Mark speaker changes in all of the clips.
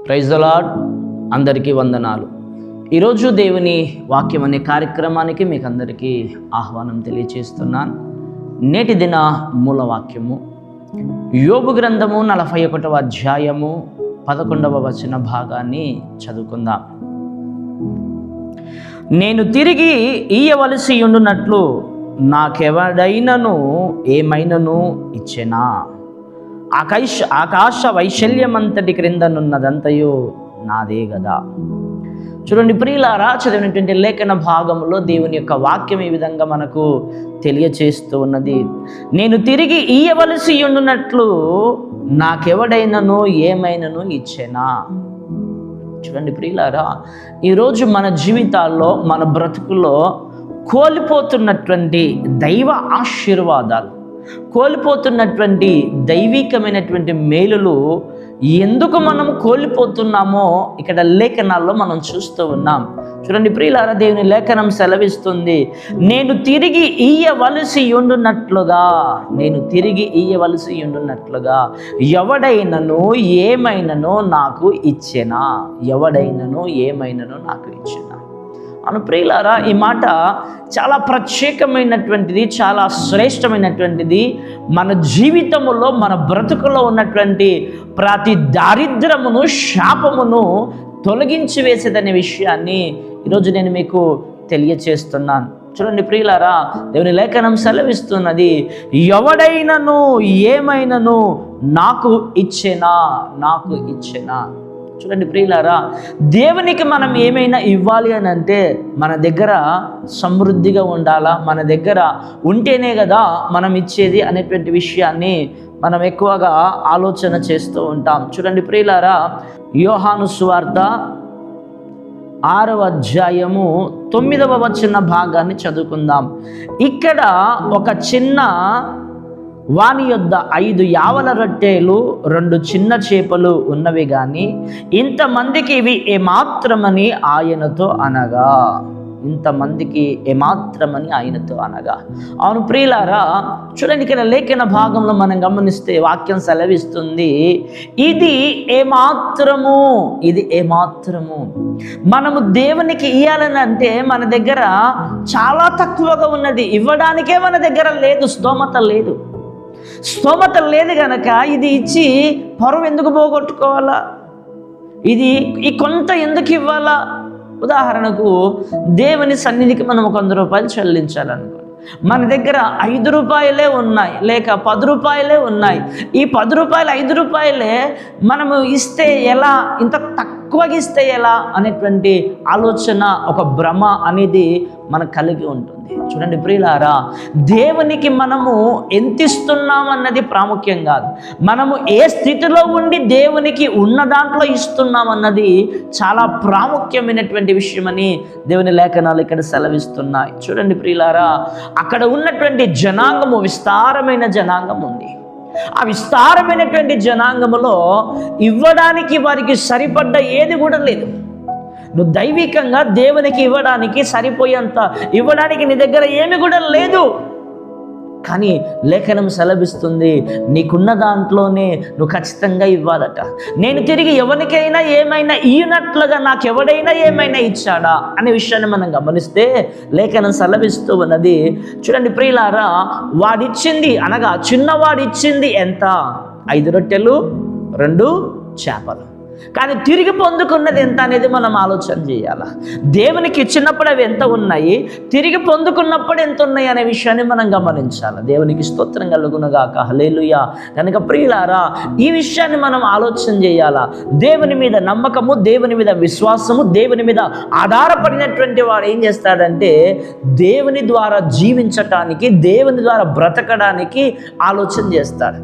Speaker 1: Praise the lord. అందరికీ వందనాలు. ఈరోజు దేవుని వాక్యం అనే కార్యక్రమానికి మీకు అందరికీ ఆహ్వానం తెలియచేస్తున్నాను. నేటి దిన మూల వాక్యము యోబు గ్రంథము 41వ అధ్యాయము 11వ వచన భాగాన్ని చదువుకుందాం. నేను తిరిగి ఇయ్యవలసి ఉండునట్లు నాకెవడైనను ఏమైనను ఇచ్చెనా? ఆకాశ వైశల్యమంతటి క్రిందనున్నదంతయు నాదే గదా. చూడండి ప్రియులారా, చదివినటువంటి లేఖన భాగంలో దేవుని యొక్క వాక్యం ఈ విధంగా మనకు తెలియచేస్తూ ఉన్నది. నేను తిరిగి ఇయ్యవలసి ఉండునట్లు నాకెవడైనను ఏమైనను ఇచ్చెనా? చూడండి ప్రియులారా, ఈరోజు మన జీవితాల్లో మన బ్రతుకులో కోల్పోతున్నటువంటి దైవ ఆశీర్వాదాలు, కోల్పోతున్నటువంటి దైవికమైనటువంటి మేలులు ఎందుకు మనం కోల్పోతున్నామో ఇక్కడ లేఖనాల్లో మనం చూస్తూ ఉన్నాం. చూడండి ప్రియులారా, దేవుని లేఖనం సెలవిస్తుంది, నేను తిరిగి ఇయ్యవలసి ఉండునట్లుగా ఎవడైనను ఏమైనను నాకు ఇచ్చెనా? అను ప్రియులారా, ఈ మాట చాలా ప్రత్యేకమైనటువంటిది, చాలా శ్రేష్టమైనటువంటిది. మన జీవితంలో మన బ్రతుకులో ఉన్నటువంటి ప్రతి దారిద్రమును, శాపమును తొలగించి వేసేదనే విషయాన్ని ఈరోజు నేను మీకు తెలియచేస్తున్నాను. చూడండి ప్రియులారా, దేవుని లేఖనం సెలవిస్తున్నది, ఎవడైనను ఏమైనను నాకు ఇచ్చెనా. చూడండి ప్రియులారా, దేవునికి మనం ఏమైనా ఇవ్వాలి అని అంటే మన దగ్గర సమృద్ధిగా ఉండాలా, మన దగ్గర ఉంటేనే కదా మనం ఇచ్చేది అనేటువంటి విషయాన్ని మనం ఎక్కువగా ఆలోచన చేస్తూ ఉంటాం. చూడండి ప్రియులారా, యోహాను సువార్త 6వ అధ్యాయము 9వ వచన భాగాన్ని చదువుకుందాం. ఇక్కడ ఒక చిన్న వాని యొద్ద 5 యావల రొట్టెలు 2 చిన్న చేపలు ఉన్నవి గాని ఇంతమందికి ఇవి ఏమాత్రమని ఆయనతో అనగా. అవును ప్రియులారా, చూడండి ఇక్కడ లేఖన భాగంలో మనం గమనిస్తే వాక్యం సెలవిస్తుంది, ఇది ఏమాత్రము. మనము దేవునికి ఇయ్యాలని అంటే మన దగ్గర చాలా తక్కువగా ఉన్నది, ఇవ్వడానికే మన దగ్గర లేదు, స్తోమత లేదు గనక ఇది ఇచ్చి పరువు ఎందుకు పోగొట్టుకోవాలా, ఈ కొంత ఎందుకు ఇవ్వాలా? ఉదాహరణకు దేవుని సన్నిధికి మనం 100 రూపాయలు చెల్లించాలనుకోండి, మన దగ్గర 5 రూపాయలే ఉన్నాయి, లేక 10 రూపాయలే ఉన్నాయి. ఈ 10 రూపాయలు 5 రూపాయలే మనము ఇస్తే ఎలా, ఇంత తక్కువగా ఇస్తే ఎలా అనేటువంటి ఆలోచన, ఒక భ్రమ అనేది మనకు కలిగి ఉంటుంది. చూడండి ప్రియులారా, దేవునికి మనము ఎంత ఇస్తున్నామన్నది ప్రాముఖ్యం కాదు, మనము ఏ స్థితిలో ఉండి దేవునికి ఉన్న దాంట్లో ఇస్తున్నామన్నది చాలా ప్రాముఖ్యమైనటువంటి విషయమని దేవుని లేఖనాలు ఇక్కడ సెలవిస్తున్నాయి. చూడండి ప్రియులారా, అక్కడ ఉన్నటువంటి జనాంగము విస్తారమైన జనాంగం ఉంది. ఆ విస్తారమైనటువంటి జనాంగములో ఇవ్వడానికి వారికి సరిపడ్డ ఏది కూడా లేదు. నువ్వు దైవికంగా దేవునికి ఇవ్వడానికి సరిపోయేంత ఇవ్వడానికి నీ దగ్గర ఏమి కూడా లేదు. కానీ లేఖనం సెలవిస్తుంది, నీకున్న దాంట్లోనే నువ్వు ఖచ్చితంగా ఇవ్వాలట. నేను తిరిగి ఎవరికైనా ఏమైనా ఇయ్యనట్లుగా నాకు ఎవడైనా ఏమైనా ఇచ్చాడా అనే విషయాన్ని మనం గమనిస్తే లేఖనం సెలవిస్తూ ఉన్నది. చూడండి ప్రియులారా, వాడిచ్చింది అనగా చిన్నవాడిచ్చింది ఎంత? 5 రొట్టెలు 2 చేపలు. కానీ తిరిగి పొందుకున్నది ఎంత అనేది మనం ఆలోచన చేయాలి. దేవునికి ఇచ్చినప్పుడు అవి ఎంత ఉన్నాయి, తిరిగి పొందుకున్నప్పుడు ఎంత ఉన్నాయి అనే విషయాన్ని మనం గమనించాలి. దేవునికి స్తోత్రం కలుగునుగాక. హల్లెలూయా. కనుక ప్రియులారా, ఈ విషయాన్ని మనం ఆలోచన చేయాలా. దేవుని మీద నమ్మకము, దేవుని మీద విశ్వాసము, దేవుని మీద ఆధారపడినటువంటి వాడు ఏం చేస్తాడంటే దేవుని ద్వారా జీవించటానికి, దేవుని ద్వారా బ్రతకడానికి ఆలోచన చేస్తాడు.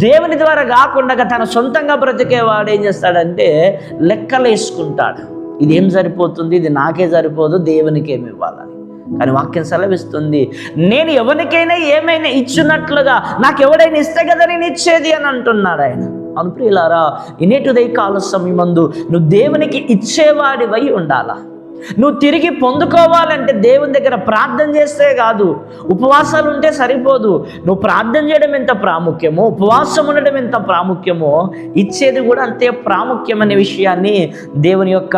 Speaker 1: దేవుని ద్వారా కాకుండా తన సొంతంగా బ్రతికేవాడు ఏం చేస్తాడంటే లెక్కలు వేసుకుంటాడు. ఇది ఏం సరిపోతుంది, ఇది నాకే సరిపోదు, దేవునికి ఏమి ఇవ్వాలని. కానీ వాక్యం సెలవిస్తుంది, నేను ఎవరికైనా ఏమైనా ఇచ్చినట్లుగా నాకు ఎవడైనా ఇస్తే కదా నేను ఇచ్చేది అని అంటున్నాడు ఆయన. అవును ప్రియులారా, ఇనేటి ఉదయ కాల సమయమందు నువ్వు దేవునికి ఇచ్చేవాడివై ఉండాలా. నువ్వు తిరిగి పొందుకోవాలంటే దేవుని దగ్గర ప్రార్థన చేస్తే కాదు, ఉపవాసాలు ఉంటే సరిపోదు. నువ్వు ప్రార్థన చేయడం ఎంత ప్రాముఖ్యమో, ఉపవాసం ఉండడం ఎంత ప్రాముఖ్యమో, ఇచ్చేది కూడా అంతే ప్రాముఖ్యమనే విషయాన్ని దేవుని యొక్క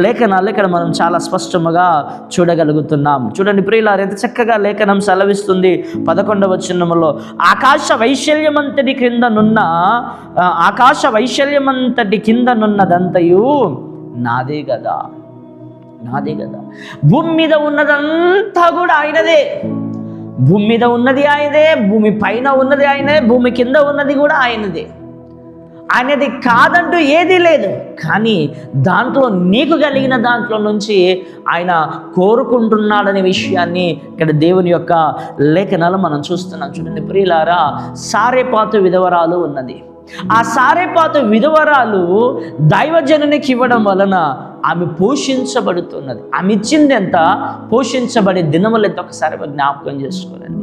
Speaker 1: లేఖనాలు ఇక్కడ మనం చాలా స్పష్టంగా చూడగలుగుతున్నాం. చూడండి ప్రియులారా, ఎంత చక్కగా లేఖనం సెలవిస్తుంది 11వ వచనంలో, ఆకాశ వైశాల్యమంతటి కిందనున్నదంతయు నాదే కదా, నాదే కదా. భూమి మీద ఉన్నదంతా కూడా ఆయనదే. భూమి మీద ఉన్నది ఆయనదే, భూమి పైన ఉన్నది ఆయనే, భూమి కింద ఉన్నది కూడా ఆయనదే. ఆయనది కాదంటూ ఏదీ లేదు. కానీ దాంట్లో నీకు కలిగిన దాంట్లో నుంచి ఆయన కోరుకుంటున్నాడనే విషయాన్ని ఇక్కడ దేవుని యొక్క లేఖనాలు మనం చూస్తున్నాం. చూడండి ప్రియులారా, సారెపాతు విధవరాలు ఉన్నది. ఆ సారెపాతు విధవరాలు దైవజనునికి ఇవ్వడం వలన ఆమె పోషించబడుతున్నది. ఆమె ఇచ్చింది ఎంత, పోషించబడే దినములు ఎంత ఒకసారి జ్ఞాపకం చేసుకోరండి.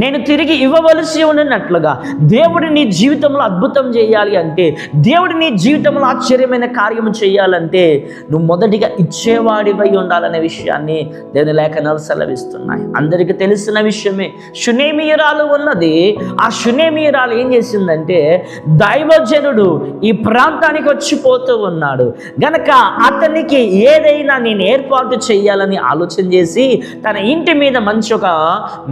Speaker 1: నేను తిరిగి ఇవ్వవలసి ఉన్నట్లుగా దేవుడు నీ జీవితంలో అద్భుతం చేయాలి అంటే, దేవుడు నీ జీవితంలో ఆశ్చర్యమైన కార్యం చేయాలంటే నువ్వు మొదటిగా ఇచ్చేవాడివై ఉండాలనే విషయాన్ని దేవుని లేఖనాలు సెలవిస్తున్నాయి. అందరికీ తెలిసిన విషయమే, షునేమీయురాలు ఉన్నది. ఆ షునేమీయురాలు ఏం చేసిందంటే, దైవజనుడు ఈ ప్రాంతానికి వచ్చిపోతూ ఉన్నాడు గనక అతనికి ఏదైనా నేను ఏర్పాటు చేయాలని ఆలోచన చేసి తన ఇంటి మీద మంచి ఒక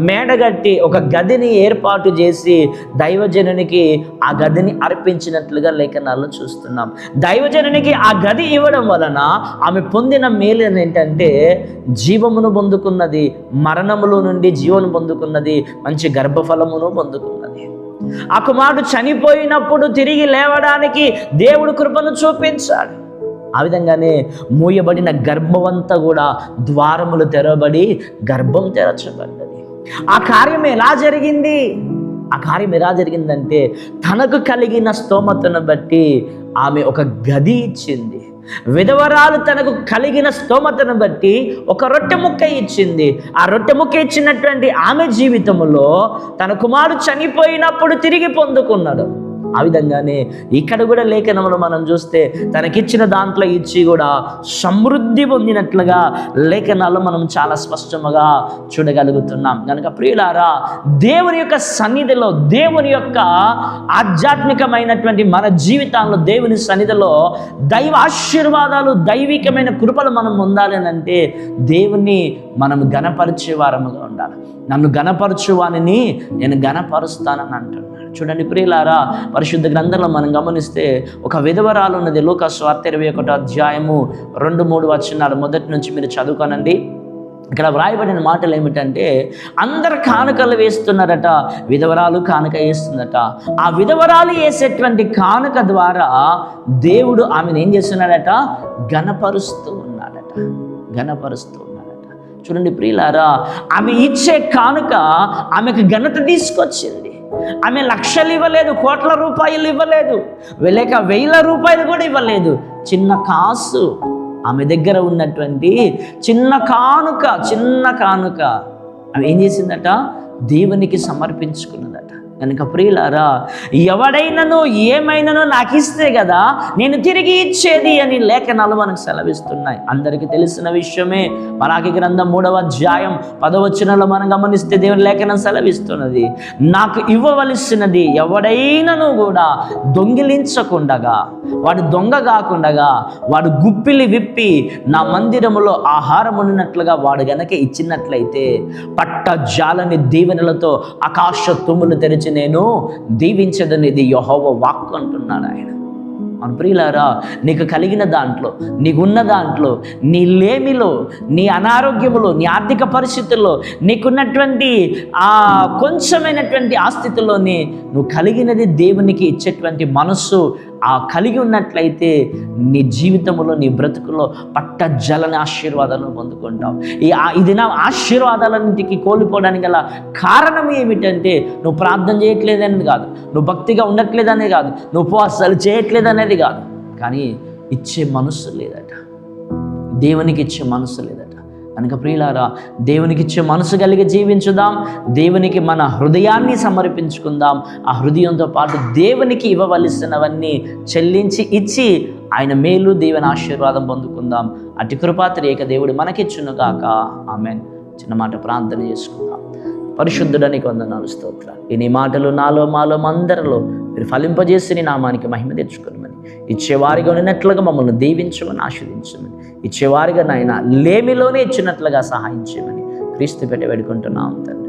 Speaker 1: మేడగట్టి ఒక గదిని ఏర్పాటు చేసి దైవజనునికి ఆ గదిని అర్పించినట్లుగా లేఖనాల్లో చూస్తున్నాం. దైవజనునికి ఆ గది ఇవ్వడం వలన ఆమె పొందిన మేలు ఏంటంటే, జీవమును పొందుకున్నది, మరణములో నుండి జీవను పొందుకున్నది, మంచి గర్భఫలమును పొందుకున్నది. ఆ కుమారుడు చనిపోయినప్పుడు తిరిగి లేవడానికి దేవుడు కృపను చూపించాడు. ఆ విధంగానే మూయబడిన గర్భమంతా కూడా ద్వారములు తెరవబడి గర్భం తెరచబడ్డది. ఆ కార్యం ఎలా జరిగింది? ఆ కార్యం ఎలా జరిగిందంటే, తనకు కలిగిన స్తోమతను బట్టి ఆమె ఒక గది ఇచ్చింది. విధవరాలు తనకు కలిగిన స్తోమతను బట్టి ఒక రొట్టె ముక్క ఇచ్చింది. ఆ రొట్టె ముక్క ఇచ్చినటువంటి ఆమె జీవితంలో తన కుమారుడు చనిపోయినప్పుడు తిరిగి పొందుకున్నాడు. ఆ విధంగానే ఇక్కడ కూడా లేఖనంలో మనం చూస్తే తనకిచ్చిన దాంట్లో ఇచ్చి కూడా సమృద్ధి పొందినట్లుగా లేఖనాల్లో మనం చాలా స్పష్టంగా చూడగలుగుతున్నాం. కనుక ప్రియులారా, దేవుని యొక్క సన్నిధిలో, దేవుని యొక్క ఆధ్యాత్మికమైనటువంటి మన జీవితాల్లో దేవుని సన్నిధిలో దైవ ఆశీర్వాదాలు, దైవికమైన కృపలు మనం పొందాలి అంటే దేవుని మనం గణపరిచే వారముగా ఉండాలి. నన్ను గణపరచువానిని నేను గణపరుస్తానని అంటున్నాను. చూడండి ప్రియులారా, పరిశుద్ధ గ్రంథంలో మనం గమనిస్తే ఒక విధవరాలు ఉన్నది. లూకా సువార్త 21వ అధ్యాయము 2-3 వచనాలు మొదటి నుంచి మీరు చదువుకోనండి. ఇక్కడ వ్రాయబడిన మాటలు ఏమిటంటే, అందరు కానుకలు వేస్తున్నారట, విధవరాలు కానుక వేస్తుందట. ఆ విధవరాలు వేసేటువంటి కానుక ద్వారా దేవుడు ఆమెను ఏం చేస్తున్నాడట, గణపరుస్తూ ఉన్నాడట, గణపరుస్తూ ఉన్నాడట. చూడండి ప్రియులారా, ఆమె ఇచ్చే కానుక ఆమెకు ఘనత తీసుకొచ్చింది. ఆమె లక్షలు ఇవ్వలేదు, కోట్ల రూపాయలు ఇవ్వలేదు, లేక 1000 రూపాయలు కూడా ఇవ్వలేదు. చిన్న కాసు, ఆమె దగ్గర ఉన్నటువంటి చిన్న కానుక ఆమె ఏం చేసిందట, దేవునికి సమర్పించుకున్నదట. కనుక ప్రియులారా, ఎవడైనాను ఏమైనానో నాకు ఇస్తే కదా నేను తిరిగి ఇచ్చేది అని లేఖనాలు మనకు సెలవిస్తున్నాయి. అందరికీ తెలిసిన విషయమే. మలాకి గ్రంథం 3వ అధ్యాయం 10వ వచనంలో మనం గమనిస్తే దేవుని లేఖనం సెలవిస్తున్నది, నాకు ఇవ్వవలసినది ఎవడైనాను కూడా దొంగిలించకుండగా, వాడు దొంగ కాకుండగా, వాడు గుప్పిలి విప్పి నా మందిరములో ఆహారం ఉన్నట్లుగా వాడు గనక ఇచ్చినట్లయితే పట్ట జాలని దీవెనలతో ఆకాశ తుమ్ములు తెరిచి నేను దీవించదనేది యెహోవా వాక్కు అంటున్నాడు ఆయన. మన ప్రియులారా, నీకు కలిగిన దాంట్లో, నీకున్న దాంట్లో, నీ లేమిలో, నీ అనారోగ్యములో, నీ ఆర్థిక పరిస్థితుల్లో, నీకున్నటువంటి ఆ కొంచెమైనటువంటి ఆస్థితిలోనే నువ్వు కలిగినది దేవునికి ఇచ్చేటువంటి మనస్సు ఆ కలిగి ఉన్నట్లయితే నీ జీవితంలో, నీ బ్రతుకులో పట్టజలని ఆశీర్వాదాలను పొందుకుంటావు. ఇది నా ఆశీర్వాదాలన్నింటికి కోల్పోవడానికి గల కారణం ఏమిటంటే, నువ్వు ప్రార్థన చేయట్లేదనేది కాదు, నువ్వు భక్తిగా ఉండట్లేదనేది కాదు, నువ్వు ఉపవాసాలు చేయట్లేదనేది కాదు, కానీ ఇచ్చే మనస్సు లేదట, దేవునికి ఇచ్చే మనస్సు లేదట. కనుక ప్రియులారా, దేవునికి ఇచ్చే మనసు కలిగి జీవించుదాం. దేవునికి మన హృదయాన్ని సమర్పించుకుందాం. ఆ హృదయంతో పాటు దేవునికి ఇవ్వవలసినవన్నీ చెల్లించి ఇచ్చి ఆయన మేలు దేవుని ఆశీర్వాదం పొందుకుందాం. అటు కృపాత్రేక దేవుడు మనకిచ్చునుగాక. ఆమెన్. చిన్న మాట ప్రార్థన చేసుకుందాం. పరిశుద్ధుడానికి వందనాలు, స్తోత్రాలు. ఈ నీ మాటలు నాలో మాలో అందరిలో మీరు ఫలింపజేసి నీ నామానికి మహిమ తెచ్చుకోమని, ఇచ్చేవారిగా ఉన్నట్లుగా మమ్మల్ని దీవించమని, ఆశీర్వదించమని, ఇచ్చేవారిగా నాయన లేమిలోనే ఇచ్చినట్లుగా సహాయం చేయమని క్రీస్తు పెట్టి వేడుకుంటున్నాం తండ్రి.